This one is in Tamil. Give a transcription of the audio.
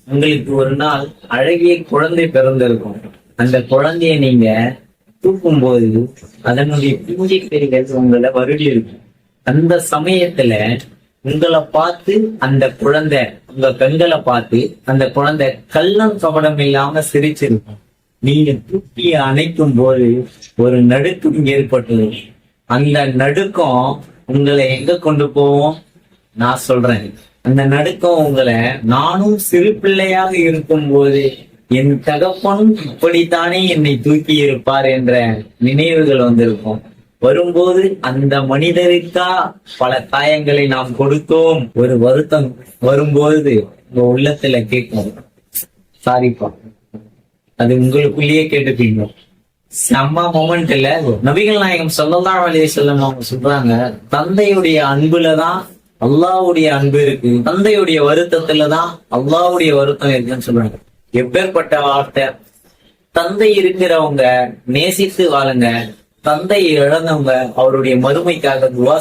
உங்களுக்கு ஒரு நாள் அழகிய குழந்தை பிறந்திருக்கும். அந்த குழந்தைய நீங்க தூக்கும் போது அதனுடைய பிஞ்சை பெரிகள் உங்களை வருடி இருக்கும். அந்த சமயத்துல உங்களை பார்த்து அந்த குழந்தை, உங்க கண்களை பார்த்து அந்த குழந்தை கள்ளம் கபடம் இல்லாம சிரிச்சிருக்கும். நீங்க தூக்கி அணைக்கும் போது ஒரு நடுக்கம் ஏற்பட்டது. அந்த நடுக்கம் உங்களை எங்க கொண்டு போவோம்? நான் சொல்றேன். அந்த நடுக்கம் உங்களை, நானும் சிறு பிள்ளையாக இருக்கும் போது என் தகப்பனும் இப்படித்தானே என்னை தூக்கி இருப்பார் என்ற நினைவுகள் வந்திருக்கும். வரும்போது அந்த மனிதருக்கா பல காயங்களை நாம் கொடுத்தோம். ஒரு வருத்தம் வரும்போது உங்க உள்ளத்துல கேட்கும், சாரிப்பா. அது உங்களுக்குள்ளேயே கேட்டுப்பீங்க. செம்ம மொமெண்ட்ல நபிகள் நாயகம் ஸல்லல்லாஹு அலைஹி வஸல்லம் அவங்க சொல்றாங்க, தந்தையுடைய அன்புலதான் அல்லாஹ்வுடைய அன்பு இருக்கு, தந்தையுடைய வருத்தத்துலதான் அல்லாஹ்வுடைய வருத்தம் இருக்குன்னு சொல்றாங்க. எப்பேற்பட்ட வார்த்தை! தந்தை இருக்கிறவங்க நேசித்து வாழுங்க, தந்தை இழந்தவங்க அவருடைய மறுமைக்காக துவா